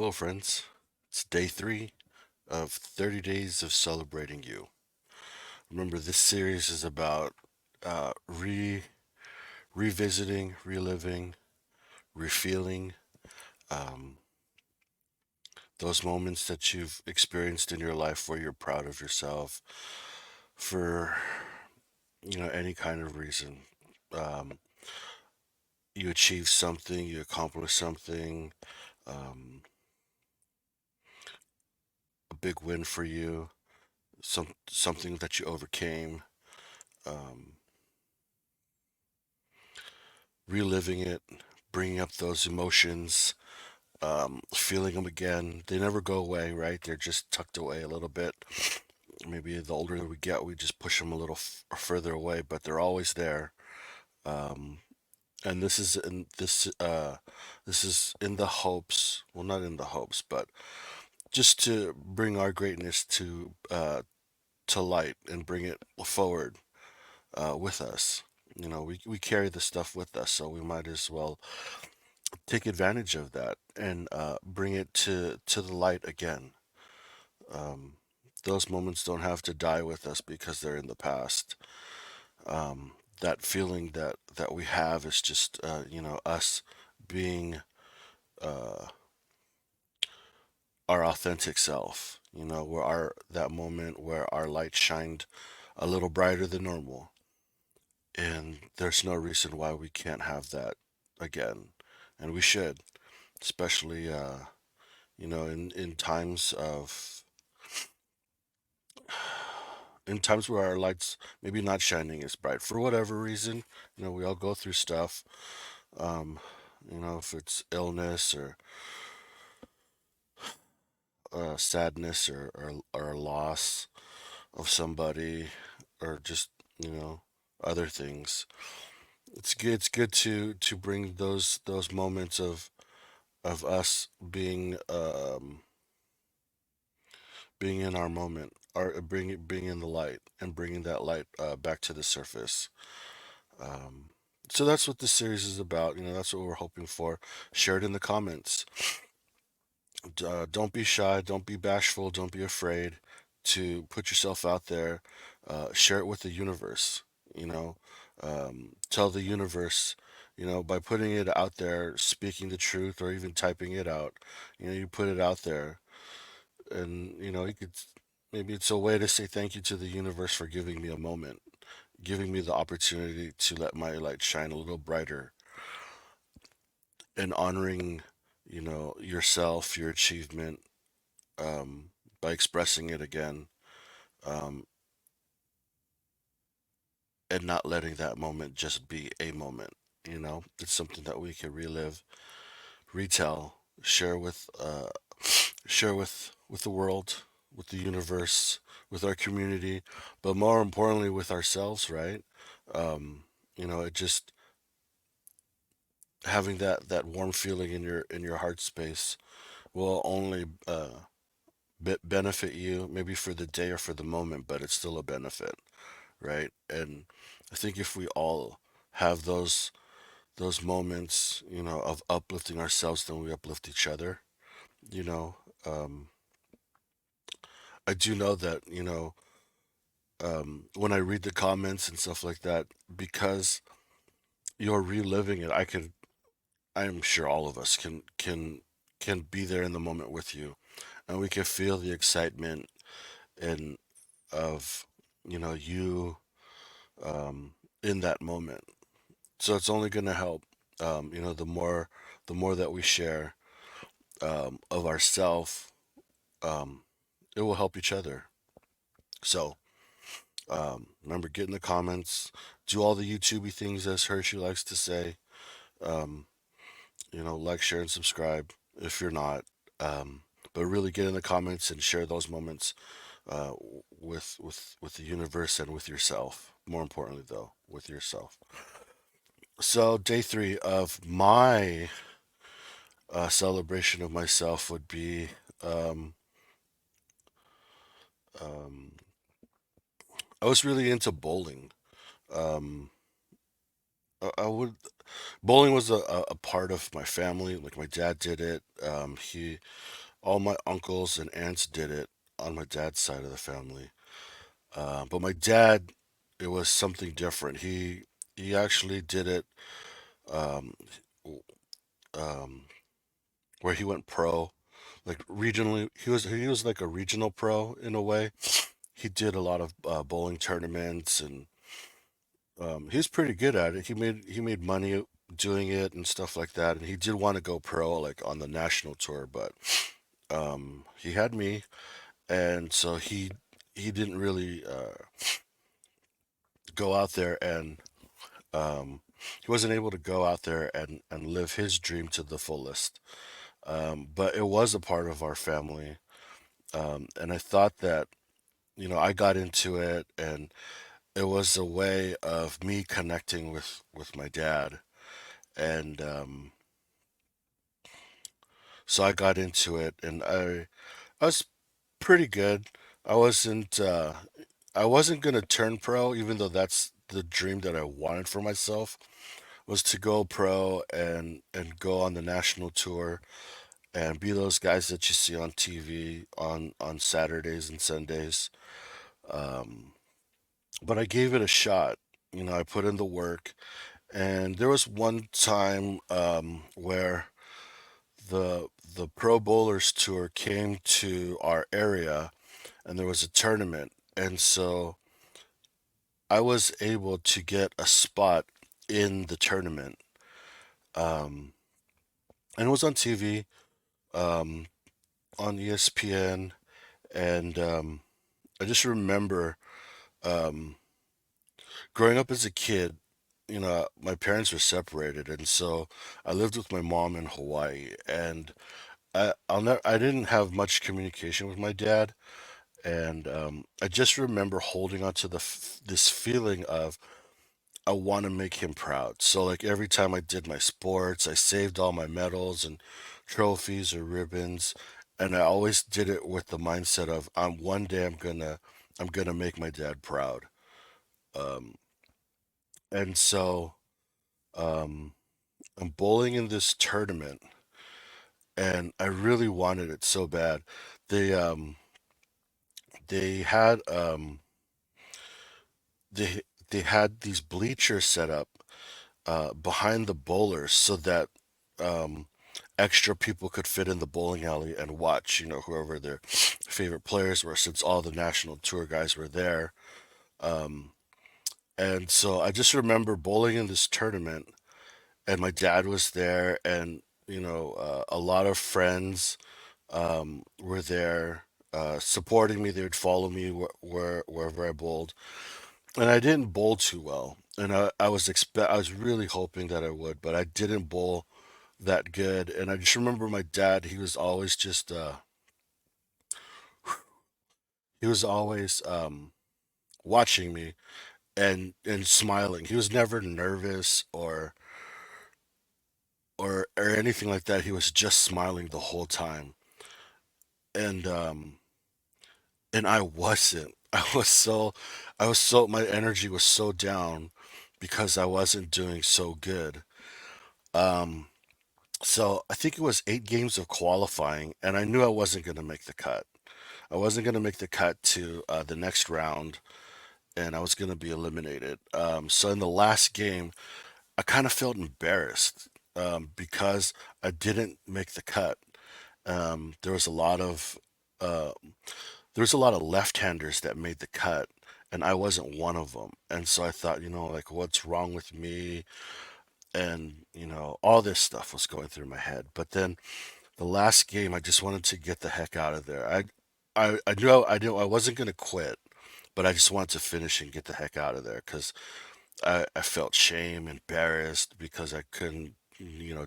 Hello, friends. It's day three of 30 days of celebrating you. Remember, this series is about uh, re revisiting, reliving, refeeling um, those moments that you've experienced in your life where you're proud of yourself for any kind of reason. Um, you achieved something, you accomplished something, um, a big win for you, something that you overcame. Um, Reliving it, bringing up those emotions, feeling them again. They never go away, right? They're just tucked away a little bit. Maybe the older we get, we just push them a little further away, but they're always there. Um, and this is in the hopes, well, not in the hopes, but just to bring our greatness to light and bring it forward with us. We carry the stuff with us, so we might as well take advantage of that and bring it to the light again. Um, those moments don't have to die with us because they're in the past. That feeling that we have is just us being uh, our authentic self. Where our that moment where our light shined a little brighter than normal, and there's no reason why we can't have that again, and we should, especially in times of in times where our lights maybe not shining as bright for whatever reason. We all go through stuff. um if it's illness or sadness or a loss of somebody, or just other things. It's good to bring those moments of us being in our moment, or being in the light and bringing that light back to the surface. Um, so that's what this series is about. That's what we're hoping for. Share it in the comments. Don't be shy. Don't be bashful. Don't be afraid to put yourself out there. Share it with the universe. Tell the universe. By putting it out there, speaking the truth, or even typing it out. You put it out there, and you could, maybe it's a way to say thank you to the universe for giving me a moment, giving me the opportunity to let my light shine a little brighter, and honoring yourself, your achievement, um, by expressing it again, um, and not letting that moment just be a moment. It's something that we can relive, retell, share with the world, with the universe, with our community, but more importantly with ourselves, right? um, it just having that warm feeling in your heart space will only benefit you, maybe for the day or for the moment, but it's still a benefit, right? And I think if we all have those moments, of uplifting ourselves, then we uplift each other. you know um, I do know that when I read the comments and stuff like that, because you're reliving it, I'm sure all of us can be there in the moment with you, and we can feel the excitement and of you, um, in that moment. So it's only going to help. The more that we share, of ourself, um, it will help each other. So remember, get in the comments, do all the YouTubey things, as Hershey likes to say. Um, like, share, and subscribe if you're not. Um, but really get in the comments and share those moments uh, with the universe and with yourself. More importantly, though, with yourself. So day three of my celebration of myself would be, um, um, I was really into bowling. Um, I would. Bowling was a part of my family. Like my dad did it. All my uncles and aunts did it on my dad's side of the family. But my dad, it was something different. He actually did it um, um, where he went pro, like regionally. He was like a regional pro in a way. He did a lot of bowling tournaments, and he was pretty good at it. He made money doing it and stuff like that. And he did want to go pro, like on the national tour, but he had me, and so he didn't really go out there and he wasn't able to go out there and live his dream to the fullest. But it was a part of our family, and I thought that I got into it, and it was a way of me connecting with my dad, and so I got into it, and I was pretty good. I wasn't uh, I wasn't gonna turn pro, even though that's the dream that I wanted for myself, was to go pro and go on the national tour and be those guys that you see on TV on Saturdays and Sundays. Um, but I gave it a shot. I put in the work, and there was one time where the the Pro Bowlers Tour came to our area, and there was a tournament, and so I was able to get a spot in the tournament, um, and it was on TV, um, on ESPN, and I just remember um, growing up as a kid. My parents were separated, and so I lived with my mom in Hawaii, and I didn't have much communication with my dad, and I just remember holding on to this feeling of I want to make him proud. So like every time I did my sports, I saved all my medals and trophies or ribbons, and I always did it with the mindset of one day I'm gonna make my dad proud. Um, and so um, I'm bowling in this tournament, and I really wanted it so bad. They um, they had they they had these bleachers set up behind the bowlers so that um, extra people could fit in the bowling alley and watch, whoever their favorite players were, since all the national tour guys were there. Um, and so I just remember bowling in this tournament, and my dad was there, and a lot of friends were there supporting me. They would follow me wherever I bowled, and I didn't bowl too well. And I was really hoping that I would, but I didn't bowl that good. And I just remember my dad. He was always watching me and smiling. He was never nervous or anything like that. He was just smiling the whole time. And I wasn't. My energy was so down because I wasn't doing so good. Um, so I think it was 8 games of qualifying, and I knew I wasn't going to make the cut. I wasn't going to make the cut to the next round, and I was going to be eliminated. So in the last game, I kind of felt embarrassed because I didn't make the cut. Um, there was a lot of uh, there was a lot of left-handers that made the cut, and I wasn't one of them. And so I thought, like, what's wrong with me? And all this stuff was going through my head. But then the last game, I just wanted to get the heck out of there. I knew I wasn't going to quit, but I just wanted to finish and get the heck out of there because I felt shame, embarrassed because I couldn't,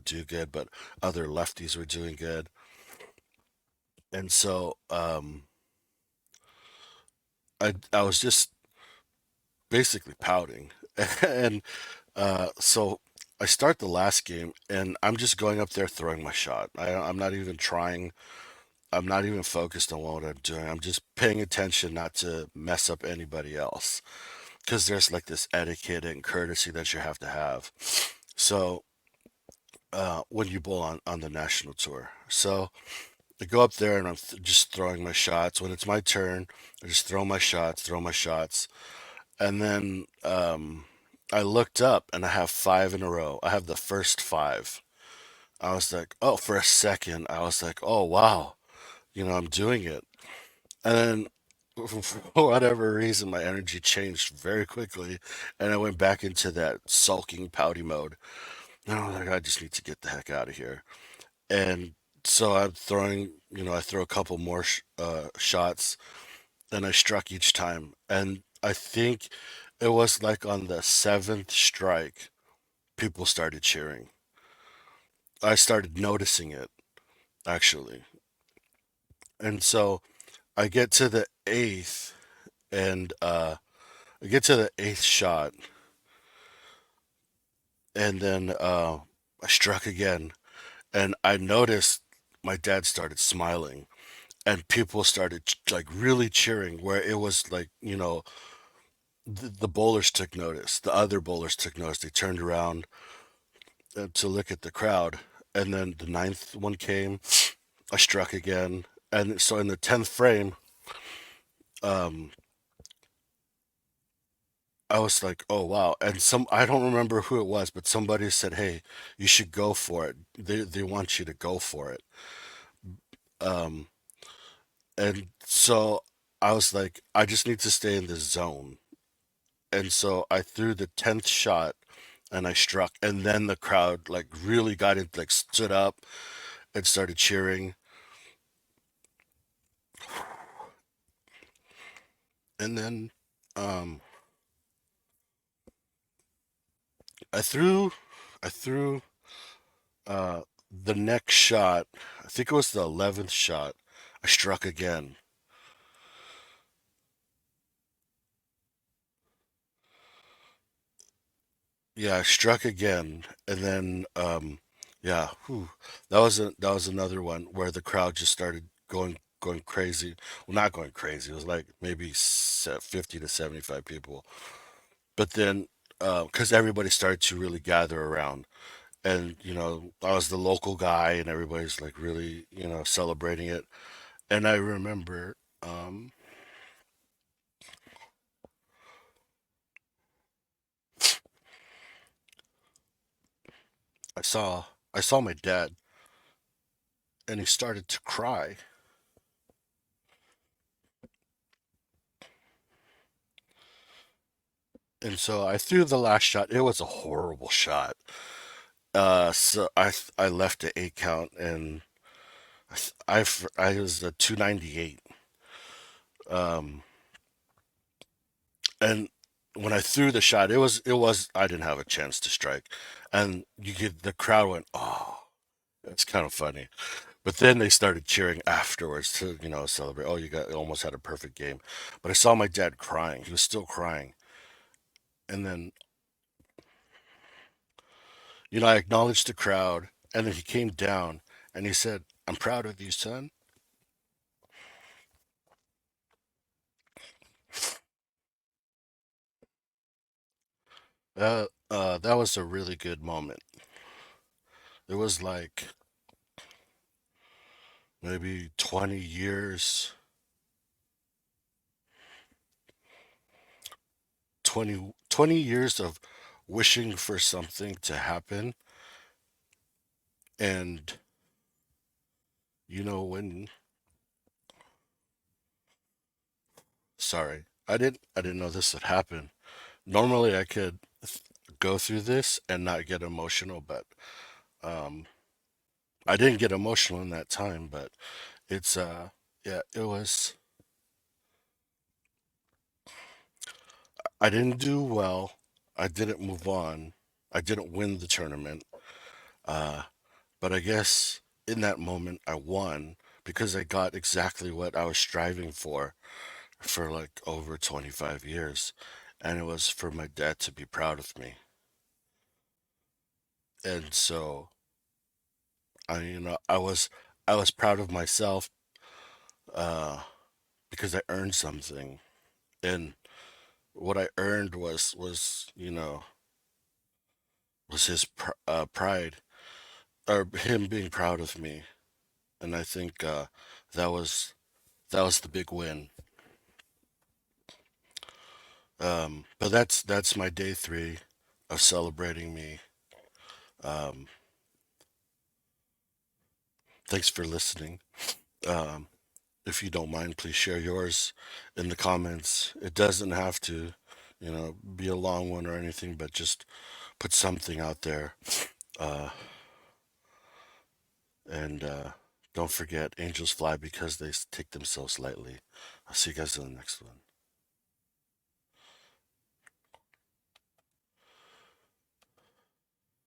do good, but other lefties were doing good. And so I was just basically pouting. And so I start the last game, and I'm just going up there throwing my shot. I'm not even trying. I'm not even focused on what I'm doing. I'm just paying attention not to mess up anybody else, because there's like this etiquette and courtesy that you have to have. So when you bowl on the national tour, so I go up there and I'm just throwing my shots. When it's my turn, I just throw my shots, and then I looked up and I have five in a row. I have the first five. I was like, oh, for a second, I was like, oh wow, I'm doing it. And then for whatever reason, my energy changed very quickly, and I went back into that sulking, pouty mode. And I was like, I just need to get the heck out of here. And so I'm throwing, I throw a couple more shots, and I struck each time. And I think it was like on the seventh strike, people started cheering. I started noticing it actually, and so I get to the eighth, and I get to the eighth shot, and then I struck again, and I noticed my dad started smiling, and people started like really cheering. Where it was like, the bowlers took notice, the other bowlers took notice. They turned around to look at the crowd, and then the ninth one came. I struck again, and so in the tenth frame, um, I was like, oh wow. And I don't remember who it was, but somebody said, hey, you should go for it. They want you to go for it. Um, and so I was like, I just need to stay in this zone. And so I threw the 10th shot and I struck. And then the crowd like really got it, like stood up and started cheering. And then um, I threw, I threw the next shot. I think it was the 11th shot. I struck again. Yeah, I struck again, and then yeah, that was another one where the crowd just started going crazy. Well, not going crazy. It was like maybe 50 to 75 people. But then because everybody started to really gather around, and I was the local guy, and everybody's like really celebrating it. And I remember I saw I saw my dad, and he started to cry. And so I threw the last shot. It was a horrible shot. So I left the 8 count, and I was a 298. Um, and when I threw the shot, it was I didn't have a chance to strike, and the crowd went, oh, it's kind of funny. But then they started cheering afterwards to celebrate. Oh, you almost had a perfect game. But I saw my dad crying. He was still crying, and then I acknowledged the crowd, and then he came down and he said, "I'm proud of you, son." That was a really good moment. It was like maybe 20 years, 20 years of wishing for something to happen. And, when, sorry, I didn't know this would happen. Normally I could go through this and not get emotional, but, um, I didn't get emotional in that time, but it's, yeah, I didn't do well. I didn't move on. I didn't win the tournament. Uh, but I guess in that moment I won because I got exactly what I was striving for like over 25 years. And it was for my dad to be proud of me. And so I was proud of myself uh, because I earned something. And what I earned was was his pride, or him being proud of me. And I think that was that was the big win. But that's my day three of celebrating me. Um, Thanks for listening. Um, if you don't mind, please share yours in the comments. It doesn't have to, be a long one or anything, but just put something out there. Uh, and don't forget, angels fly because they take themselves lightly. I'll see you guys in the next one.